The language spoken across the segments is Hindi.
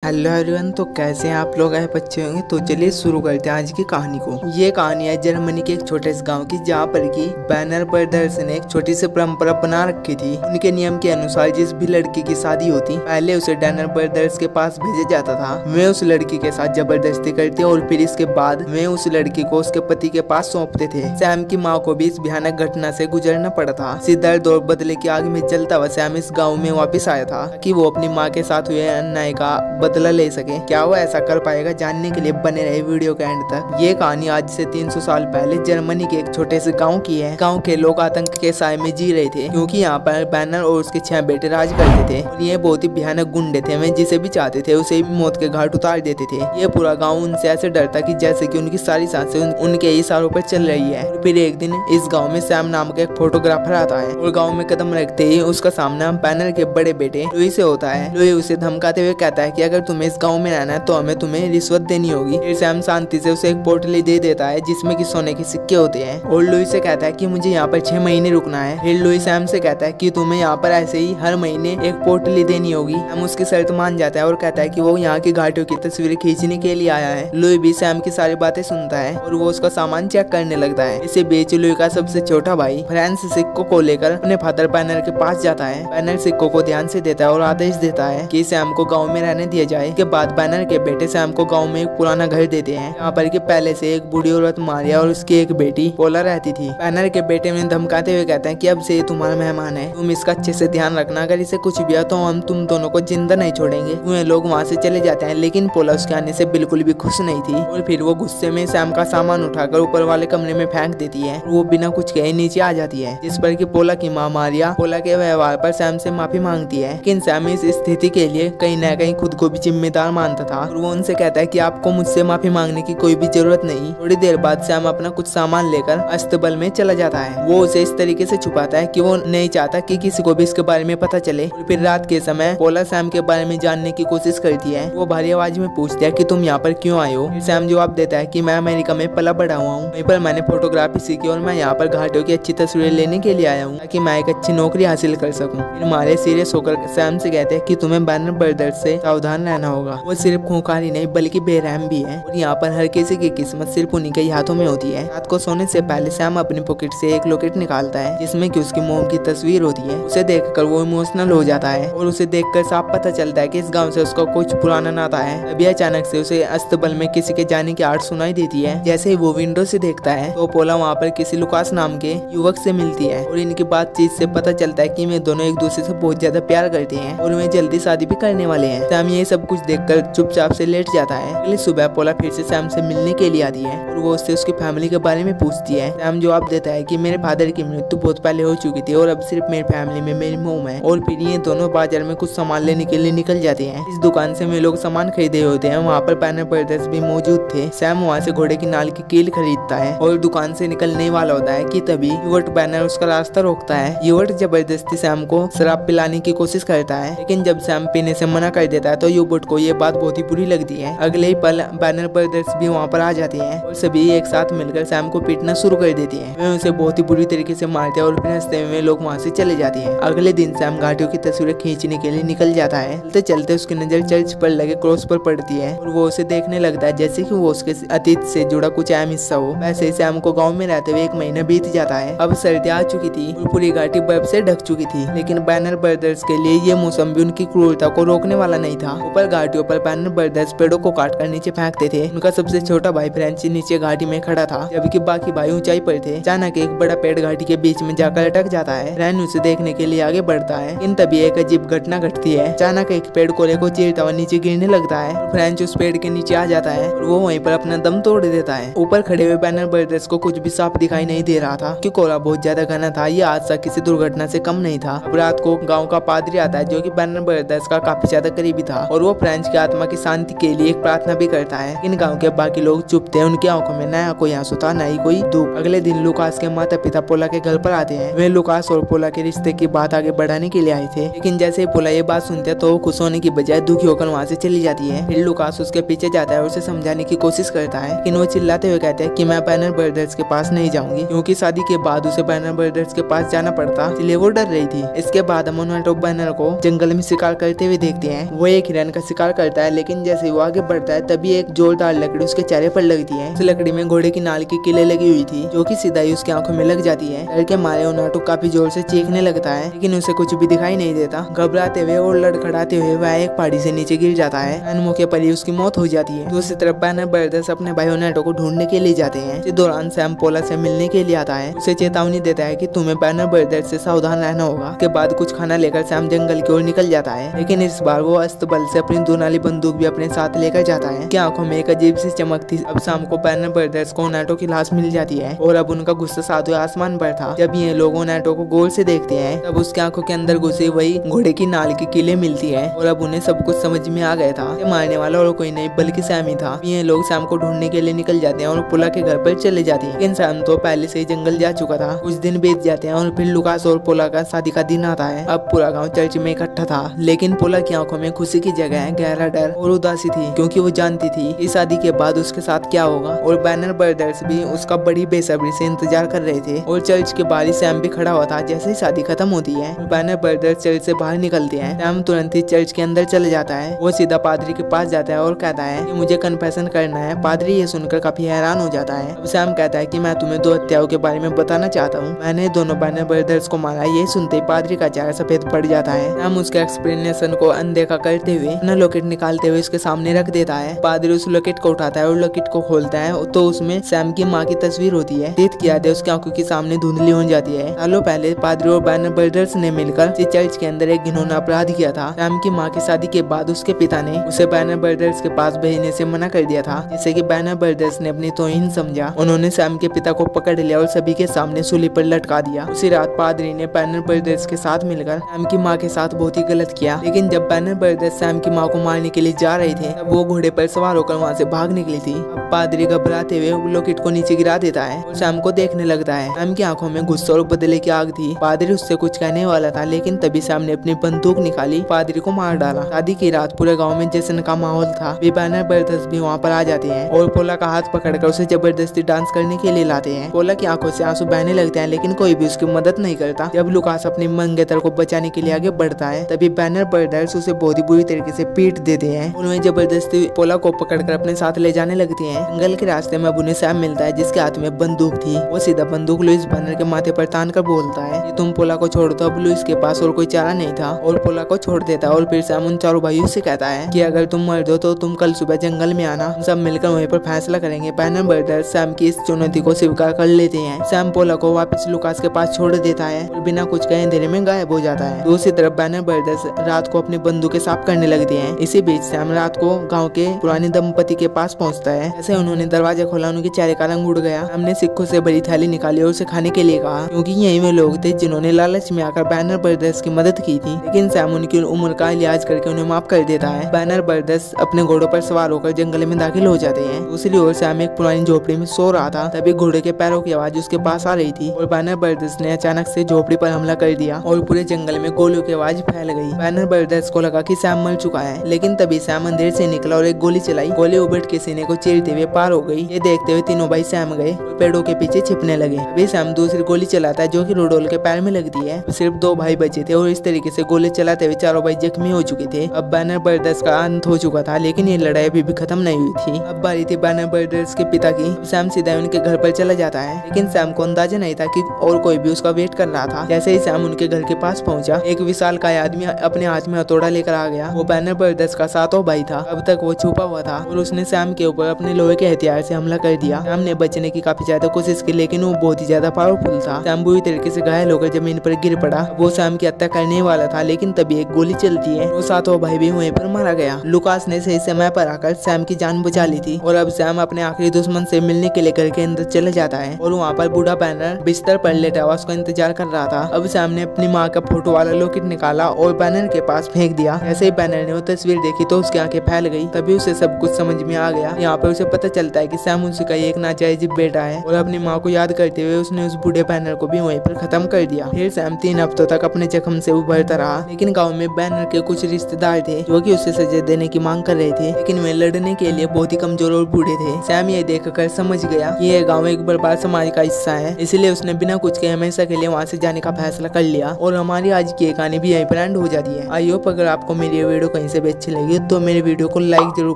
हेलो एवरीवन, तो कैसे हैं आप लोग? आए बच्चे होंगे तो चलिए शुरू करते हैं आज की कहानी को। ये कहानी है जर्मनी के एक छोटे से गांव की, जहाँ पर की बैनर ब्रदर्स ने एक छोटी सी परंपरा बना रखी थी। उनके नियम के अनुसार जिस भी लड़की की शादी होती पहले उसे बैनर ब्रदर्स के पास भेजा जाता था। वे उस लड़की के साथ जबरदस्ती करते और फिर इसके बाद वे उस लड़की को उसके पति के पास सौंपते थे। सैम की माँ को भी इस भयानक घटना से गुजरना पड़ा था। दर्द और बदले की आग में जलता हुआ सैम इस गाँव में वापिस आया था कि वो अपनी माँ के साथ हुए अन्याय का बदला ले सके। क्या वो ऐसा कर पाएगा? जानने के लिए बने रहे वीडियो के एंड तक। ये कहानी आज से 300 साल पहले जर्मनी के एक छोटे से गांव की है। गांव के लोग आतंक के साए में जी रहे थे, क्योंकि यहाँ पर बैनर और उसके 6 बेटे राज करते थे और ये बहुत ही भयानक गुंडे थे। वे जिसे भी चाहते थे उसे भी मौत के घाट उतार देते थे। ये पूरा गाँव उनसे ऐसे डरता कि जैसे कि उनकी सारी सांसें उनके इशारों पर चल रही है। फिर एक दिन इस गाँव में सैम नाम का एक फोटोग्राफर आता है और गाँव में कदम रखते ही उसका सामना बैनर के बड़े बेटे लुई से होता है। लुई उसे धमकाते हुए कहता है कि अगर तुम्हें इस गांव में रहना है तो हमें तुम्हें रिश्वत देनी होगी। फिर सैम शांति से उसे एक पोटली दे देता है जिसमें कि सोने के सिक्के होते हैं और लुई से कहता है कि मुझे यहाँ पर 6 महीने रुकना है। फिर लुई सैम से कहता है कि तुम्हें यहाँ पर ऐसे ही हर महीने एक पोटली देनी होगी। सैम उसकी शर्त मान जाता है और कहता है कि वो यहाँ की घाटियों की तस्वीरें खींचने के लिए आया है। लुई भी सैम की सारी बातें सुनता है और वो उसका सामान चेक करने लगता है। इसे बेच लुई का सबसे छोटा भाई फ्रांस सिक्कों को लेकर अपने फादर बैनर के पास जाता है। बैनर सिक्कों को ध्यान से देता है और आदेश देता है कि सैम को गाँव में रहने दिया जाए। के बाद बैनर के बेटे सैम को गांव में एक पुराना घर देते हैं, यहाँ पर कि पहले से एक बूढ़ी औरत मारिया और उसकी एक बेटी पोला रहती थी। बैनर के बेटे में धमकाते हुए कहते हैं कि अब से ये तुम्हारा मेहमान है, तुम इसका अच्छे से ध्यान रखना। अगर इसे कुछ भी हो तो हम तुम दोनों को जिंदा नहीं छोड़ेंगे। वे लोग वहाँ से चले जाते हैं, लेकिन पोला उसके आने से बिल्कुल भी खुश नहीं थी और फिर वो गुस्से में सैम का सामान उठाकर ऊपर वाले कमरे में फेंक देती है। वो बिना कुछ कहे नीचे आ जाती है, जिस पर कि पोला की माँ मारिया पोला के व्यवहार पर सैम से माफी मांगती है। लेकिन सैम इस स्थिति के लिए कहीं न कहीं खुद को भी जिम्मेदार मानता था और वो उनसे कहता है कि आपको मुझसे माफी मांगने की कोई भी जरूरत नहीं। थोड़ी देर बाद सैम अपना कुछ सामान लेकर अस्तबल में चला जाता है। वो उसे इस तरीके से छुपाता है कि वो नहीं चाहता कि किसी को भी इसके बारे में पता चले। और फिर रात के समय पोला सैम के बारे में जानने की कोशिश करती है। वो भारी आवाज में पूछती है कि तुम यहाँ पर क्यों आए हो? फिर सैम जवाब देता है कि मैं अमेरिका में पला बड़ा हुआ हूँ, वहीं पर मैंने फोटोग्राफी सीखी और मैं यहाँ पर घाटियों की अच्छी तस्वीरें लेने के लिए आया हूँ ताकि मैं एक अच्छी नौकरी हासिल कर सकूँ। फिर मारे सीरियस होकर सैम से कहते हैं कि तुम्हें बैनर ब्रदर्स से सावधान रहना होगा। वो सिर्फ खूंखार ही नहीं बल्कि बेरहम भी है और यहाँ पर हर किसी की किस्मत सिर्फ उन्हीं के हाथों में होती है। रात को सोने से पहले सैम अपनी पॉकेट से एक लॉकेट निकालता है जिसमें कि उसकी मोम की तस्वीर होती है। उसे देखकर वो इमोशनल हो जाता है और उसे देखकर साफ पता चलता है कि इस गांव से उसका कुछ पुराना नाता है। अभी अचानक से उसे अस्तबल में किसी के जाने की आवाज सुनाई देती है। जैसे ही वो विंडो से देखता है तो पोला वहाँ पर किसी लुकास नाम के युवक से मिलती है और इनकी बातचीत से पता चलता है कि वे दोनों एक दूसरे से बहुत ज्यादा प्यार करते हैं और वे जल्दी शादी भी करने वाले हैं। सैम ये सब कुछ देखकर चुपचाप से लेट जाता है। अगली सुबह पोला फिर से सैम से मिलने के लिए आती है और वो उससे उसकी फैमिली के बारे में पूछती है। सैम जवाब देता है कि मेरे फादर की मृत्यु बहुत पहले हो चुकी थी और अब सिर्फ मेरी फैमिली में मेरी मोम है। और फिर ये दोनों बाजार में कुछ सामान लेने के लिए निकल जाते हैं। इस दुकान से वे लोग सामान खरीदे होते हैं। वहाँ पर बैनर ब्रदर्स भी मौजूद थे। सैम वहाँ से घोड़े की नाल की कील खरीदता है और दुकान से निकलने वाला होता है कि तभी युवट बैनर उसका रास्ता रोकता है। युवट जबरदस्ती सैम को शराब पिलाने की कोशिश करता है, लेकिन जब सैम पीने से मना कर देता है तो युवट को ये बात बहुत ही बुरी लगती है। अगले ही पल बैनर ब्रदर्स भी वहाँ पर आ जाते हैं और सभी एक साथ मिलकर सैम को पीटना शुरू कर देते हैं। वे उसे बहुत ही बुरी तरीके से मारते हैं और फिर हंसते हुए लोग वहाँ से चले जाते हैं। अगले दिन सैम घाटियों की तस्वीरें खींचने के लिए निकल जाता है। चलते चलते उसकी नजर चर्च पर लगे क्रॉस पर पड़ती है और वो उसे देखने लगता है जैसे कि वो उसके अतीत से जुड़ा कुछ अहम हिस्सा हो। वैसे ही सैम को गाँव में रहते हुए 1 महीना बीत जाता है। अब सर्दी आ चुकी थी और पूरी घाटी बर्फ से ढक चुकी थी, लेकिन बैनर ब्रदर्स के लिए ये मौसम भी उनकी क्रूरता को रोकने वाला नहीं था। ऊपर घाटियों पर बैनर ब्रदर्स पेड़ों को काटकर नीचे फेंकते थे। उनका सबसे छोटा भाई फ्रेंची नीचे घाटी में खड़ा था, जबकि बाकी भाई ऊंचाई पर थे। अचानक एक बड़ा पेड़ घाटी के बीच में जाकर अटक जाता है। फ्रेंच उसे देखने के लिए आगे बढ़ता है, इन तभी एक अजीब घटना घटती है। अचानक एक पेड़ कोले को चीरता हुआ नीचे गिरने लगता है। फ्रेंच उस पेड़ के नीचे आ जाता है और वो वहीं पर अपना दम तोड़ देता है। ऊपर खड़े हुए बैनर ब्रदर्स को कुछ भी साफ दिखाई नहीं दे रहा था कि कोला बहुत ज्यादा घना था। ये हादसा किसी दुर्घटना से कम नहीं था। अब रात को गाँव का पादरी आता है जो कि बैनर ब्रदर्स का काफी ज्यादा करीबी था और वो फ्रेंच की आत्मा की शांति के लिए एक प्रार्थना भी करता है। इन गाँव के बाकी लोग चुप थे, उनकी आंखों में न कोई आंसू था न ही कोई दुख। अगले दिन लुकास के माता पिता पोला के घर पर आते हैं। वे लुकास और पोला के रिश्ते की बात आगे बढ़ाने के लिए आए थे, लेकिन जैसे ही पोला ये बात सुनते तो वो खुश होने की बजाय दुखी होकर वहाँ से चली जाती है। फिर लुकास उसके पीछे जाता है और उसे समझाने की कोशिश करता है, लेकिन वो चिल्लाते हुए कहते हैं कि मैं बैनर ब्रदर्स के पास नहीं जाऊंगी, क्योंकि शादी के बाद उसे बैनर ब्रदर्स के पास जाना पड़ता, इसलिए वो डर रही थी। इसके बाद हम बैनर को जंगल में शिकार करते हुए देखते हैं। वो एक हिरन का शिकार करता है, लेकिन जैसे वो आगे बढ़ता है तभी एक जोरदार लकड़ी उसके चेहरे पर लगती है। उस लकड़ी में घोड़े की नाल की कीलें लगी हुई थी, जो कि सीधा ही उसकी आंखों में लग जाती है। डर के मारे उनाटो काफी जोर से चीखने लगता है, लेकिन उसे कुछ भी दिखाई नहीं देता। घबराते हुए और लड़खड़ाते हुए वह एक पहाड़ी से नीचे गिर जाता है। मौके पर ही उसकी मौत हो जाती है। दूसरी तरफ बैनर ब्रदर्स अपने भाई ओनेटो को ढूंढने के लिए जाते हैं। इस दौरान सैम पोला से मिलने के लिए आता है। उसे चेतावनी देता है कि तुम्हें बैनर ब्रदर्स से सावधान रहना होगा। के बाद कुछ खाना लेकर सैम जंगल की ओर निकल जाता है, लेकिन इस बार वो अस्तबल से अपनी दोनाली बंदूक भी अपने साथ लेकर जाता है। उसकी आंखों में एक अजीब सी चमक थी। अब शाम को बैनर ब्रदर्स को ओनेटो की लाश मिल जाती है और अब उनका गुस्सा सातवें आसमान पर था। जब ये लोग ओनेटो को गौर से देखते हैं तब उसकी आंखों के अंदर घुसे वही घोड़े की नाल की कीलें मिलती है और अब उन्हें सब कुछ समझ में आ गया था। मारने वाला और कोई नहीं बल्कि सैम ही था। ये लोग सैम को ढूंढने के लिए निकल जाते हैं और पुला के घर पर चले जाते हैं, लेकिन सैम तो पहले से ही जंगल जा चुका था। कुछ दिन बीत जाते हैं और फिर लुकास और पोला का शादी का दिन आता है। अब पूरा गांव चर्च में इकट्ठा था, लेकिन पोला की आंखों में खुशी की जगह गहरा डर और उदासी थी, क्योंकि वो जानती थी इस शादी के बाद उसके साथ क्या होगा। और बैनर ब्रदर्स भी उसका बड़ी बेसब्री से इंतजार कर रहे थे और चर्च के बाहर सैम भी खड़ा हुआ था जैसे ही शादी खत्म होती है। बैनर ब्रदर्स चर्च से बाहर निकलते हैं। सैम तुरंत ही चर्च के अंदर चले जाता है। वो सीधा पादरी के पास जाता है और कहता है कि मुझे कन्फेशन करना है। पादरी ये सुनकर काफी हैरान हो जाता है। अब सैम कहता है कि मैं तुम्हें 2 हत्याओं के बारे में बताना चाहता हूँ। मैंने दोनों बैनर ब्रदर्स को मारा। ये सुनते ही पादरी का चेहरा सफेद पड़ जाता है। सैम उसके एक्सप्लेनेशन को अनदेखा करते हुए अपना लॉकेट निकालते हुए उसके सामने रख देता है। पादरी उस लॉकेट को उठाता है और लॉकेट को खोलता है तो उसमें सैम की माँ की तस्वीर होती है। देख की यादें उसकी आंखों के सामने धुंधली हो जाती है। सालों पहले पादरी और बैनर ब्रदर्स ने मिलकर चर्च के अंदर एक घिनौना अपराध किया था। सैम की माँ की शादी के बाद उसके पिता ने उसे बैनर ब्रदर्स के पास भेजने से मना कर दिया था, जिससे कि बैनर ब्रदर्स ने अपनी तौहीन समझा। उन्होंने सैम के पिता को पकड़ लिया और सभी के सामने सूली पर लटका दिया। उसी रात पादरी ने बैनर ब्रदर्स के साथ मिलकर सैम की माँ के साथ बहुत ही गलत किया। लेकिन जब बैनर ब्रदर्स सैम की माँ को मारने के लिए जा रहे थे तब वो घोड़े पर सवार होकर वहाँ से भाग निकली थी। अब पादरी घबराते हुए लॉकेट को नीचे गिरा देता है और सैम को देखने लगता है। सैम की आंखों में गुस्सा और बदले की आग थी। पादरी उससे कुछ कहने वाला था, लेकिन तभी सैम ने अपनी बंदूक निकाली, पादरी को मार डाला। शादी की रात पूरे गांव में जश्न का माहौल था। बैनर ब्रदर्स भी वहाँ पर आ जाते हैं और पोला का हाथ पकड़कर उसे जबरदस्ती डांस करने के लिए लाते हैं। पोला की आंखों से आंसू बहने लगते हैं, लेकिन कोई भी उसकी मदद नहीं करता। जब लुकास अपनी मंगेतर को बचाने के लिए आगे बढ़ता है तभी बैनर ब्रदर्स उसे बहुत ही बुरी तरीके से पीट देते हैं। उन्हें जबरदस्ती पोला को पकड़कर अपने साथ ले जाने लगती हैं। जंगल के रास्ते में अब उन्हें सैम मिलता है, जिसके हाथ में बंदूक थी। वो सीधा बंदूक लुइस बैनर के माथे पर तान कर बोलता है कि तुम पोला को छोड़ दो। अब लुइस के पास और कोई चारा नहीं था और पोला को छोड़ देता है। और फिर सैम उन चारों भाइयों से कहता है कि अगर तुम मर दो तो तुम कल सुबह जंगल में आना, हम सब मिलकर वहीं पर फैसला करेंगे। बैनर ब्रदर्स सैम की इस चुनौती को स्वीकार कर लेते हैं। सैम पोला को वापस लुकास के पास छोड़ देता है और बिना कुछ कहे अंधेरे में गायब हो जाता है। दूसरी तरफ बैनर ब्रदर्स रात को अपनी बंदूकें साफ करने लगते हैं। इसी बीच सैम रात को गाँव के पुराने दंपति के पास पहुँचता है। जैसे उन्होंने दरवाजा खोला उनके चेहरे का रंग उड़ गया। हमने सिक्कों से बड़ी थैली निकाली और उसे खाने के लिए कहा, क्योंकि यही वे लोग थे जिन्होंने लालच में आकर बैनर ब्रदर्स की मदद की थी। लेकिन सैम उनकी उम्र का इलाज करके उन्हें माफ कर देता है। बैनर ब्रदर्स अपने घोड़ों पर सवार होकर जंगल में दाखिल हो जाते हैं। दूसरी ओर सैम एक पुरानी झोपड़ी में सो रहा था, तभी घोड़े के पैरों की आवाज उसके पास आ रही थी और बैनर ब्रदर्स ने अचानक से झोपड़ी पर हमला कर दिया और पूरे जंगल में गोलियों की आवाज फैल गई। बैनर ब्रदर्स को लगा कि सैम मर चुका है, लेकिन तभी सैम अंधेर से निकला और एक गोली चलाई। गोली उबट के सीने को चीरते हुए पार हो गई। ये देखते हुए तीनों भाई सैम गए और पेड़ों के पीछे छिपने लगे। अभी सैम दूसरी गोली चलाता है जो कि रुडोल के पैर में लगती है। सिर्फ 2 भाई बचे थे और इस तरीके से गोली चलाते हुए चारों भाई जख्मी हो चुके थे। अब बैनर ब्रदर्स का अंत हो चुका था, लेकिन ये लड़ाई अभी भी खत्म नहीं हुई थी। अब बारी थी बैनर ब्रदर्स के पिता की। सैम सीधा उनके घर पर चला जाता है, लेकिन सैम को अंदाजा नहीं था कि और कोई भी उसका वेट कर रहा था। जैसे ही सैम उनके घर के पास पहुंचा, एक विशालकाय आदमी अपने हाथ में हथौड़ा लेकर आ गया। वो बैनर ब्रदर्स का 7वां भाई था। अब तक वो छुपा हुआ था और उसने सैम के ऊपर अपने लोहे के हथियार से हमला कर दिया। सैम ने बचने की काफी ज्यादा कोशिश की, लेकिन वो बहुत ही ज्यादा पावरफुल था। सैम बुरी तरीके से घायल होकर जमीन पर गिर पड़ा। वो सैम की हत्या करने वाला था, लेकिन तभी एक गोली चलती है। वो 7वां भाई भी वहीं पर मारा गया। लुकास ने सही समय पर आकर सैम की जान बचा ली थी और अब सैम अपने आखिरी दुश्मन से मिलने के लिए घर के अंदर चले जाता है और वहाँ पर बूढ़ा बैनर बिस्तर पर लेटा हुआ उसका इंतजार कर रहा था। अब सैम ने अपनी माँ का फोटो वाला लॉकेट निकाला और बैनर के पास फेंक दिया। जैसे ही बैनर ने वो तस्वीर देखी तो उसकी आंखें फैल गई। तभी उसे सब कुछ समझ में आ गया। यहाँ पर उसे पता चलता है कि सैम उसका एक नाजायज बेटा है और अपनी माँ को याद करते हुए उसने उस बूढ़े बैनर को भी वहीं पर खत्म कर दिया। फिर सैम 3 हफ्तों तक अपने जख्म से उभरता रहा, लेकिन गाँव में बैनर के कुछ रिश्तेदार थे जो कि उसे सजा देने की मांग कर रहे थे, लेकिन वे लड़ने के लिए बहुत ही कमजोर और बूढ़े थे। सैम ये देखकर समझ गया कि यह गाँव एक बर्बाद समाज का हिस्सा है, इसलिए उसने बिना कुछ के हमेशा के लिए वहाँ से जाने का फैसला कर लिया। और हमारी आज की कहानी भी यहीं पर एंड हो जाती है। आई होप अगर आपको मेरी वीडियो कहीं कहानी से भी अच्छी लगी तो मेरे वीडियो को लाइक जरूर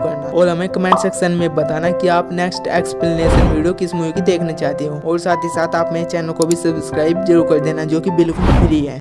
करना और हमें कमेंट सेक्शन में बताना कि आप नेक्स्ट एक्सप्लेनेशन वीडियो किस मूवी की देखना चाहते हो। और साथ ही साथ आप मेरे चैनल को भी सब्सक्राइब जरूर कर देना जो कि बिल्कुल फ्री है।